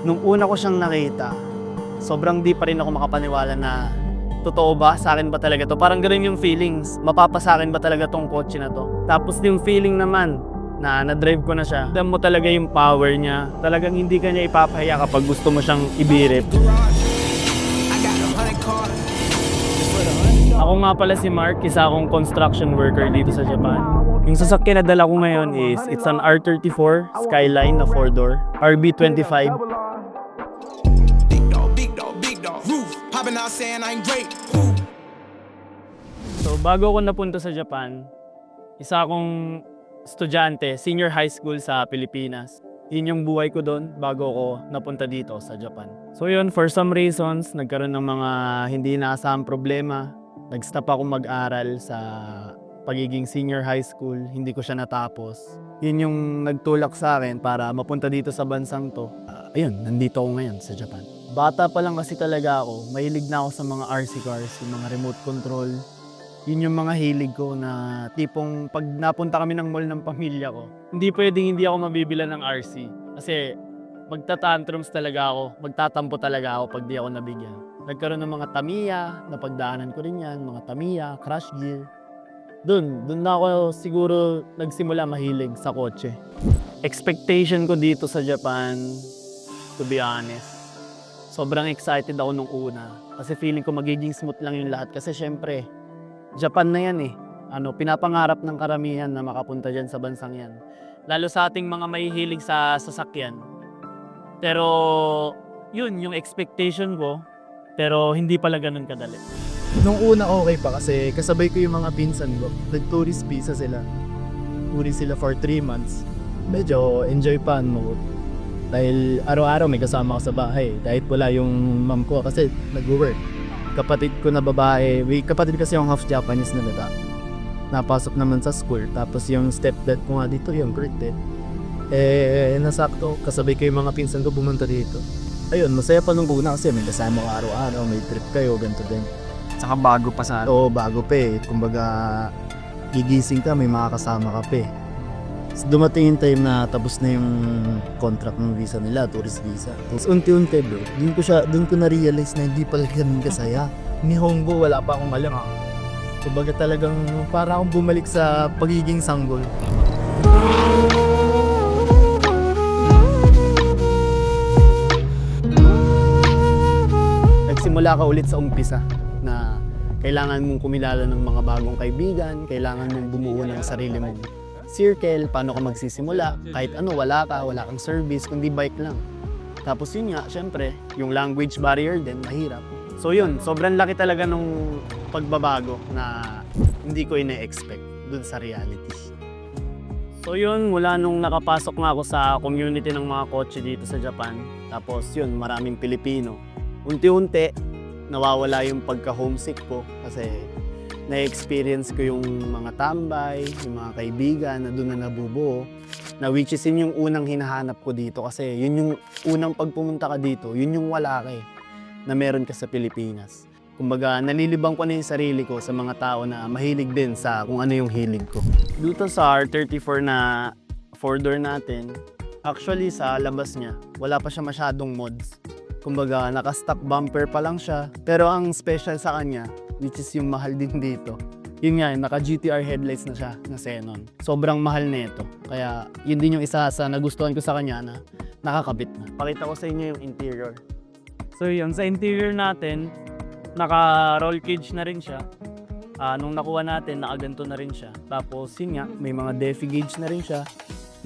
Nung una ko siyang nakita, sobrang di pa rin ako makapaniwala na totoo ba? Sa akin ba talaga to? Parang ganoon yung feelings. Mapapa sa akin ba talaga tong kotse na to? Tapos yung feeling naman na na-drive ko na siya. Alam mo talaga yung power niya. Talagang hindi ka niya ipapahiya kapag gusto mo siyang ibirip. Ako nga pala si Mark, isa akong construction worker dito sa Japan. Yung sasakyan na dala ko ngayon is, it's an R34 Skyline na 4-door, RB25. So bago ako napunta sa Japan, isa akong estudyante, senior high school sa Pilipinas. Yun yung buhay ko doon bago ako napunta dito sa Japan. So yun, for some reasons, nagkaroon ng mga hindi inaasahang problema. Nag-stop ako mag-aral sa pagiging senior high school, hindi ko siya natapos. Yun yung nagtulak sa akin para mapunta dito sa bansang to. Ayun, nandito ako ngayon sa Japan. Bata pa lang kasi talaga ako, mahilig na ako sa mga RC cars, yung mga remote control. Yun yung mga hilig ko na tipong pag napunta kami ng mall ng pamilya ko, hindi pwedeng hindi ako mabibilan ng RC. Kasi magtatantrums talaga ako, magtatampo talaga ako pag di ako nabigyan. Nagkaroon ng mga Tamiya, napagdaanan ko rin yan, mga Tamiya, Crush Gear. Doon na ako siguro nagsimula mahilig sa kotse. Expectation ko dito sa Japan, to be honest, sobrang excited ako nung una. Kasi feeling ko magiging smooth lang yung lahat. Kasi syempre, Japan na yan eh. Pinapangarap ng karamihan na makapunta dyan sa bansang yan. Lalo sa ating mga mahihilig sa sasakyan. Pero, yun, yung expectation ko, pero hindi pala ganun kadali. Nung una okay pa kasi kasabay ko yung mga pinsan ko. Nag-tourist visa sila. Tourist sila for 3 months. Medyo enjoy pa mo. Dahil araw-araw may kasama ako sa bahay. Dahil wala yung mom ko kasi nag-work. Kapatid ko na babae, kapatid kasi yung half Japanese na bata. Napasok naman sa school. Tapos yung stepdad ko nga dito, yung grade 10. Nasakto, kasabay ko yung mga pinsan ko pumunta dito. Ayun, masaya pa nung una kasi may kasama ko araw-araw, may trip kayo, ganito din. Saka bago pa sa Oo, bago pa eh. Kumbaga, gigising ka, may makakasama ka pa eh. So, dumating yung time na tapos na yung contract ng visa nila, tourist visa. Tapos unti-unti bro, dun ko na-realize na hindi pala ganun kasaya. Nihongo, wala pa akong alam. Kumbaga talagang para akong bumalik sa pagiging sanggol. Nagsimula ka ulit sa umpisa na kailangan mong kumilala ng mga bagong kaibigan, kailangan mong bumuo ng sarili mong circle, paano ka magsisimula, kahit wala kang service, kundi bike lang. Tapos yun nga, syempre, yung language barrier din, mahirap. So yun, sobrang laki talaga nung pagbabago na hindi ko ina-expect dun sa reality. So yun, mula nung nakapasok nga ako sa community ng mga kotse dito sa Japan, tapos yun, maraming Pilipino. Unti-unti, nawawala yung pagka-homesick ko kasi na-experience ko yung mga tambay, yung mga kaibigan na doon na nabubuo, na which is yun yung unang hinahanap ko dito kasi yun yung unang pagpumunta ka dito, yun yung wala ka na meron ka sa Pilipinas. Kumbaga, nalilibang ko na yung sarili ko sa mga tao na mahilig din sa kung ano yung hilig ko. Dito sa R34 na 4-door natin, actually sa labas niya, wala pa siya masyadong mods. Kumbaga, naka-stock bumper pa lang siya. Pero ang special sa kanya, which is yung mahal din dito, yun nga, naka-GTR headlights na siya, na Xenon. Sobrang mahal nito. Kaya yun din yung isa sa nagustuhan ko sa kanya na nakakabit na. Pakita ko sa inyo yung interior. So yun, sa interior natin, naka-roll cage na rin siya. Nung nakuha natin, nakaganto na rin siya. Tapos yun nga, may mga defi gauge na rin siya.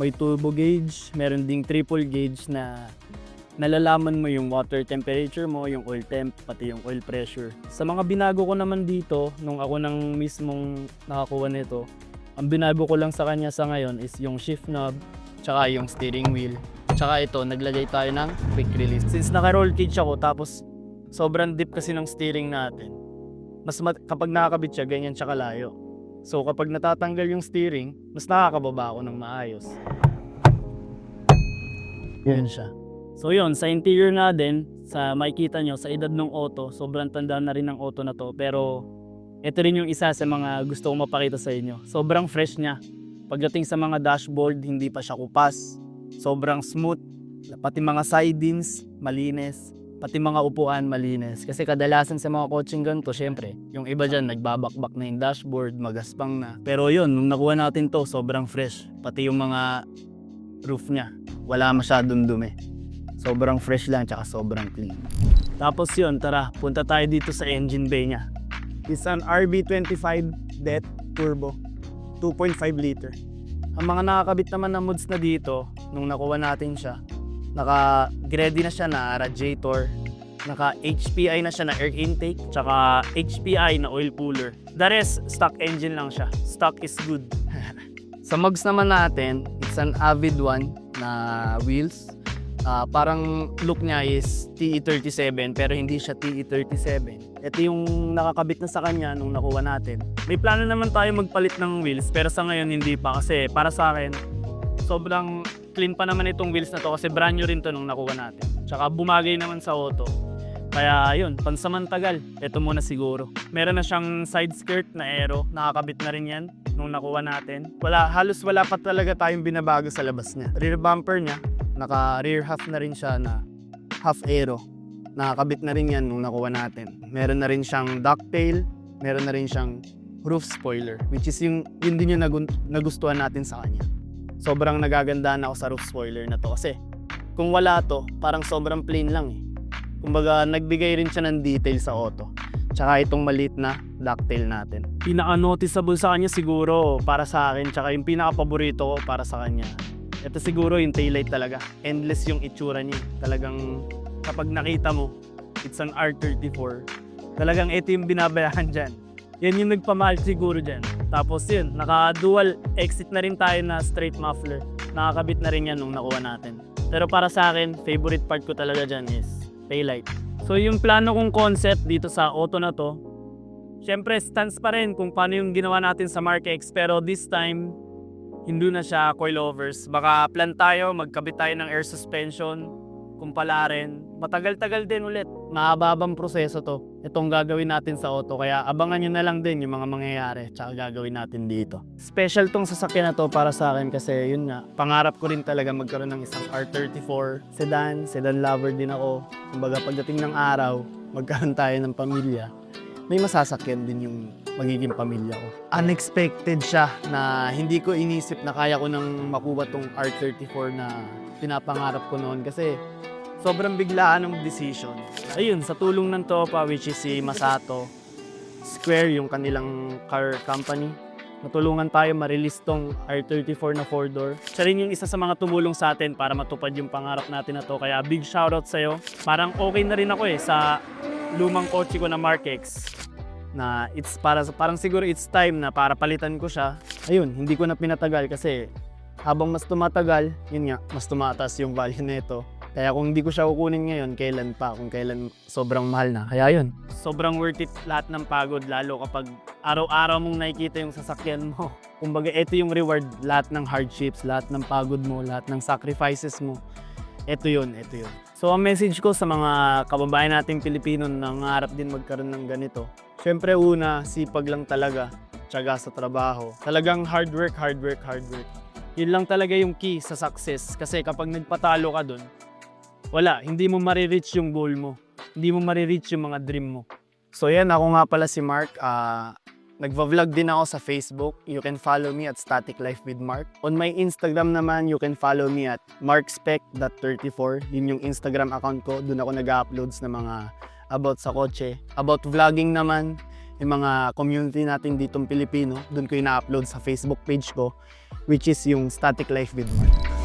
May turbo gauge, meron ding triple gauge na nalalaman mo yung water temperature mo, yung oil temp, pati yung oil pressure. Sa mga binago ko naman dito, nung ako nang mismong nakakuha nito, ang binago ko lang sa kanya sa ngayon is yung shift knob, tsaka yung steering wheel. Tsaka ito, naglagay tayo ng quick release. Since naka-roll cage ako, tapos sobrang deep kasi ng steering natin, kapag nakakabit siya, ganyan siya kalayo. So kapag natatanggal yung steering, mas nakakababa ako ng maayos. Yan siya. So yun, sa interior natin, sa makikita nyo, sa edad ng auto, sobrang tanda na rin ng auto na to. Pero ito rin yung isa sa mga gusto kong mapakita sa inyo. Sobrang fresh niya. Pagdating sa mga dashboard, hindi pa siya kupas. Sobrang smooth. Pati mga sidings, malinis. Pati mga upuan, malinis. Kasi kadalasan sa mga coaching ganito, syempre, yung iba dyan, nagbabakbak na yung dashboard, magaspang na. Pero yun, nung nakuha natin to, sobrang fresh. Pati yung mga roof niya, wala masyadong dumi. Sobrang fresh lang, tsaka sobrang clean. Tapos yun, tara, punta tayo dito sa engine bay niya. It's an RB25 DET Turbo, 2.5 liter. Ang mga nakakabit naman na mods na dito, nung nakuha natin siya, naka-ready na siya na radiator, naka-HPI na siya na air intake, tsaka HPI na oil cooler. The rest, stock engine lang siya. Stock is good. Sa mugs naman natin, it's an Avid one na wheels. Parang look niya is TE37 pero hindi siya TE37. Ito yung nakakabit na sa kanya nung nakuha natin. May plano naman tayo magpalit ng wheels pero sa ngayon hindi pa kasi para sa akin sobrang clean pa naman itong wheels na to kasi brand new rin to nung nakuha natin. Tsaka bumagay naman sa auto. Kaya yun, pansamantagal. Ito muna siguro. Meron na siyang side skirt na aero. Nakakabit na rin yan nung nakuha natin. Halos wala pa talaga tayong binabago sa labas niya. Rear bumper niya, naka rear half na rin siya na half aero. Nakakabit na rin yan nung nakuha natin. Meron na rin siyang ducktail. Meron na rin siyang roof spoiler. Which is yun din yung nagustuhan natin sa kanya. Sobrang nagagandaan ako sa roof spoiler na to kasi kung wala to, parang sobrang plain lang eh. Kumbaga, nagbigay rin siya ng detail sa auto. Tsaka itong maliit na ducktail natin. Pinaka-noticeable sa kanya siguro para sa akin, tsaka yung pinaka-paborito ko para sa kanya. Ito siguro yung taillight talaga. Endless yung itsura niya. Talagang kapag nakita mo, it's an R34. Talagang ito yung binabayaran dyan. Yan yung nagpamahal siguro dyan. Tapos yun, naka-dual exit na rin tayo na straight muffler. Nakakabit na rin yan nung nakuha natin. Pero para sa akin, favorite part ko talaga dyan is taillight. So yung plano kong concept dito sa auto na to, syempre stands pa rin kung paano yung ginawa natin sa Mark X. Pero this time, hindi na siya coilovers. Baka plan tayo, magkabit tayo ng air suspension, kumpalarin. Matagal-tagal din ulit. Mahababang proseso to. Itong gagawin natin sa auto. Kaya abangan nyo na lang din yung mga mangyayari tsaka gagawin natin dito. Special tong sasakyan na to para sa akin kasi yun nga, pangarap ko rin talaga magkaroon ng isang R34 sedan. Sedan lover din ako. Kumbaga pagdating ng araw, magkaroon tayo ng pamilya. May masasakyan din yung magiging pamilya ko. Unexpected siya na hindi ko inisip na kaya ko nang makuha tong R34 na pinapangarap ko noon kasi sobrang biglaan ng decision. Ayun, sa tulong ng Topa which is si Masato, Square yung kanilang car company, natulungan tayo ma-release tong R34 na 4-door. Siya rin yung isa sa mga tumulong sa atin para matupad yung pangarap natin na to. Kaya big shoutout sa'yo. Parang okay na rin ako sa lumang kotse ko na Mark X. Na parang siguro it's time na para palitan ko siya. Ayun, hindi ko na pinatagal kasi habang mas tumatagal, yun nga, mas tumataas yung value nito. Kaya kung hindi ko siya kukunin ngayon, kailan pa? Kung kailan sobrang mahal na. Kaya yun, sobrang worth it lahat ng pagod, lalo kapag araw-araw mong nakikita yung sasakyan mo. Kumbaga, ito yung reward, lahat ng hardships, lahat ng pagod mo, lahat ng sacrifices mo. Ito yun, ito yun. So, ang message ko sa mga kababayan nating Pilipino na nangarap din magkaroon ng ganito. Siyempre, una, sipag lang talaga, tiyaga sa trabaho. Talagang hard work, hard work, hard work. Yun lang talaga yung key sa success. Kasi kapag nagpatalo ka dun, wala, hindi mo marireach yung goal mo. Hindi mo marireach yung mga dream mo. So yan, ako nga pala si Mark. Nagva-vlog din ako sa Facebook. You can follow me at Static Life with Mark. On my Instagram naman, you can follow me at markspec.34. Yun yung Instagram account ko. Doon ako nag-uploads ng mga about sa kotse. About vlogging naman, yung mga community natin ditong Pilipino. Doon ko ina-upload sa Facebook page ko, which is yung Static Life with Mark.